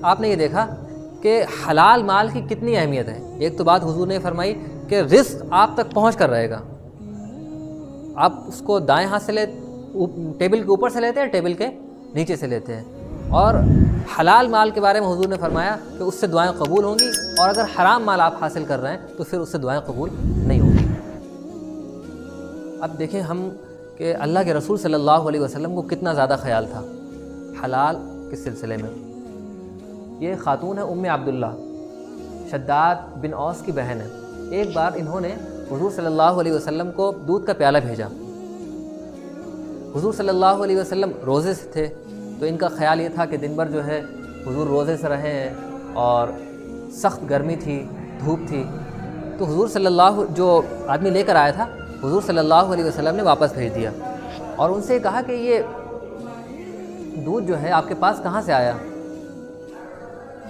آپ نے یہ دیکھا کہ حلال مال کی کتنی اہمیت ہے۔ ایک تو بات حضور نے فرمائی کہ رزق آپ تک پہنچ کر رہے گا، آپ اس کو دائیں ہاتھ سے ٹیبل کے اوپر سے لیتے ہیں، ٹیبل کے نیچے سے لیتے ہیں۔ اور حلال مال کے بارے میں حضور نے فرمایا کہ اس سے دعائیں قبول ہوں گی، اور اگر حرام مال آپ حاصل کر رہے ہیں تو پھر اس سے دعائیں قبول نہیں ہوں گی۔ اب دیکھیں ہم کہ اللہ کے رسول صلی اللہ علیہ وسلم کو کتنا زیادہ خیال تھا حلال کے سلسلے میں۔ یہ خاتون ہے ام عبداللہ، شداد بن اوس کی بہن ہے۔ ایک بار انہوں نے حضور صلی اللہ علیہ وسلم کو دودھ کا پیالہ بھیجا۔ حضور صلی اللہ علیہ وسلم روزے سے تھے، تو ان کا خیال یہ تھا کہ دن بھر جو ہے حضور روزے سے رہے ہیں اور سخت گرمی تھی، دھوپ تھی، تو حضور صلی اللہ جو آدمی لے کر آیا تھا حضور صلی اللہ علیہ وسلم نے واپس بھیج دیا، اور ان سے کہا کہ یہ دودھ جو ہے آپ کے پاس کہاں سے آیا؟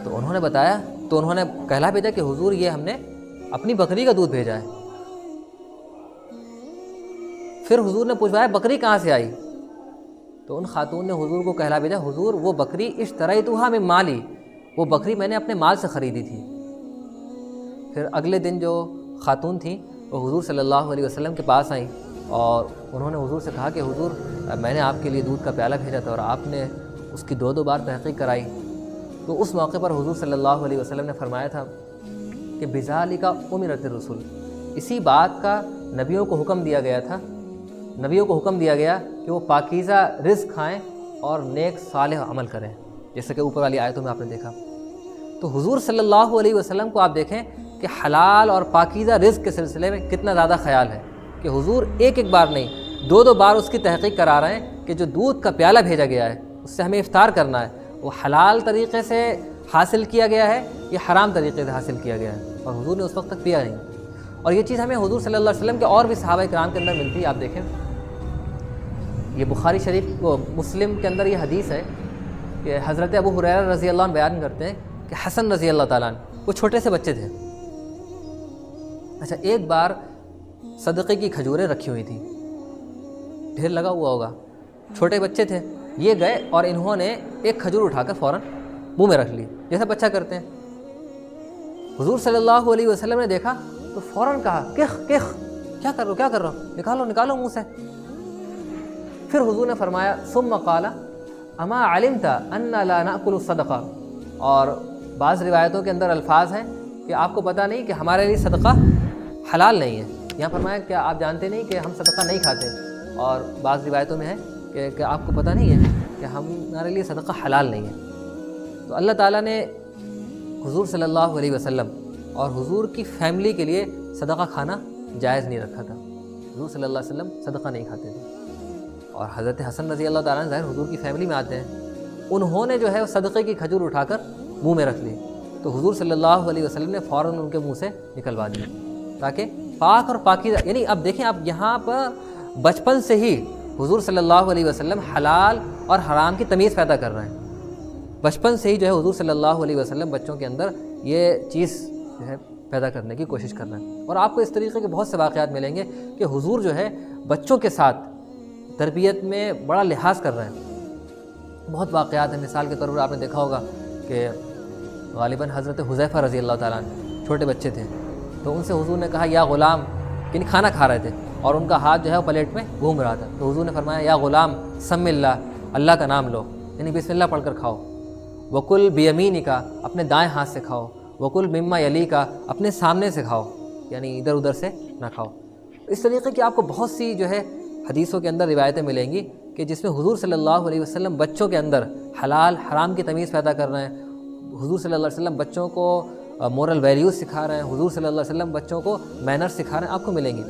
تو انہوں نے بتایا، تو انہوں نے کہلا بھیجا کہ حضور یہ ہم نے اپنی بکری کا دودھ بھیجا ہے۔ پھر حضور نے پوچھوایا بکری کہاں سے آئی؟ تو ان خاتون نے حضور کو کہلا بھیجا حضور وہ بکری اشتریتھا من مالی، وہ بکری میں نے اپنے مال سے خریدی تھی۔ پھر اگلے دن جو خاتون تھیں وہ حضور صلی اللہ علیہ وسلم کے پاس آئیں، اور انہوں نے حضور سے کہا کہ حضور میں نے آپ کے لیے دودھ کا پیالہ بھیجا تھا اور آپ نے اس کی دو بار تحقیق کرائی۔ تو اس موقع پر حضور صلی اللہ علیہ وسلم نے فرمایا تھا کہ بذالک امرت الرسل، اسی بات کا نبیوں کو حکم دیا گیا تھا، نبیوں کو حکم دیا گیا کہ وہ پاکیزہ رزق کھائیں اور نیک صالح عمل کریں، جیسے کہ اوپر والی آیتوں میں آپ نے دیکھا۔ تو حضور صلی اللہ علیہ وسلم کو آپ دیکھیں کہ حلال اور پاکیزہ رزق کے سلسلے میں کتنا زیادہ خیال ہے کہ حضور ایک بار نہیں دو بار اس کی تحقیق کرا رہے ہیں کہ جو دودھ کا پیالہ بھیجا گیا ہے اس سے ہمیں افطار کرنا ہے، وہ حلال طریقے سے حاصل کیا گیا ہے یا حرام طریقے سے حاصل کیا گیا ہے، اور حضور نے اس وقت تک پیا نہیں۔ اور یہ چیز ہمیں حضور صلی اللہ علیہ وسلم کے اور بھی صحابہ کرام کے اندر ملتی ہے۔ آپ دیکھیں یہ بخاری شریف مسلم کے اندر یہ حدیث ہے کہ حضرت ابو ہریرہ رضی اللہ عنہ بیان کرتے ہیں کہ حسن رضی اللہ تعالیٰ عنہ وہ چھوٹے سے بچے تھے۔ اچھا ایک بار صدقے کی کھجوریں رکھی ہوئی تھیں، ڈھیر لگا ہوا ہوگا، چھوٹے بچے تھے، یہ گئے اور انہوں نے ایک کھجور اٹھا کر فوراً منہ میں رکھ لی جیسا بچہ کرتے ہیں۔ حضور صلی اللہ علیہ وسلم نے دیکھا تو فوراً کہا کخ کخ، کیا کر رہے ہو، نکالو منہ سے۔ پھر حضور نے فرمایا ثم قال اما علمت ان لا ناکل الصدقہ، اور بعض روایتوں کے اندر الفاظ ہیں کہ آپ کو پتہ نہیں کہ ہمارے لیے صدقہ حلال نہیں ہے۔ یہاں فرمایا کہ آپ جانتے نہیں کہ ہم صدقہ نہیں کھاتے، اور بعض روایتوں میں ہے کہ آپ کو پتہ نہیں ہے کہ ہمارے لیے صدقہ حلال نہیں ہے۔ تو اللہ تعالیٰ نے حضور صلی اللہ علیہ وسلم اور حضور کی فیملی کے لیے صدقہ کھانا جائز نہیں رکھا تھا۔ حضور صلی اللہ علیہ وسلم صدقہ نہیں کھاتے تھے، اور حضرت حسن رضی اللہ تعالیٰ عنہ ظاہر حضور کی فیملی میں آتے ہیں، انہوں نے جو ہے صدقے کی کھجور اٹھا کر منہ میں رکھ لی، تو حضور صلی اللہ علیہ وسلم نے فوراً ان کے منہ سے نکلوا دی تاکہ پاک اور پاکیزہ، یعنی اب دیکھیں آپ یہاں پر بچپن سے ہی حضور صلی اللہ علیہ وسلم حلال اور حرام کی تمیز پیدا کر رہے ہیں۔ بچپن سے ہی جو ہے حضور صلی اللہ علیہ وسلم بچوں کے اندر یہ چیز جو ہے پیدا کرنے کی کوشش کر رہے ہیں۔ اور آپ کو اس طریقے کے بہت سے واقعات ملیں گے کہ حضور جو ہے بچوں کے ساتھ تربیت میں بڑا لحاظ کر رہے ہیں۔ بہت واقعات ہیں، مثال کے طور پر آپ نے دیکھا ہوگا کہ غالباً حضرت حذیفہ رضی اللہ تعالیٰ عنہ چھوٹے بچے تھے، تو ان سے حضور نے کہا یا غلام، یعنی کھانا کھا رہے تھے اور ان کا ہاتھ جو ہے وہ پلیٹ میں گھوم رہا تھا، تو حضور نے فرمایا یا غلام سم اللہ، اللہ کا نام لو، یعنی بسم اللہ پڑھ کر کھاؤ، وکل بیمینک، اپنے دائیں ہاتھ سے کھاؤ، وکل مما یلیک، اپنے سامنے سے کھاؤ، یعنی ادھر ادھر سے نہ کھاؤ۔ اس طریقے کی آپ کو بہت سی جو ہے حدیثوں کے اندر روایتیں ملیں گی کہ جس میں حضور صلی اللہ علیہ وسلم بچوں کے اندر حلال حرام کی تمیز پیدا کر رہے ہیں۔ حضور صلی اللہ علیہ وسلم بچوں کو مورل ویلیوز سکھا رہے ہیں، حضور صلی اللہ علیہ وسلم بچوں کو مینرز سکھا رہے ہیں، آپ کو ملیں گی۔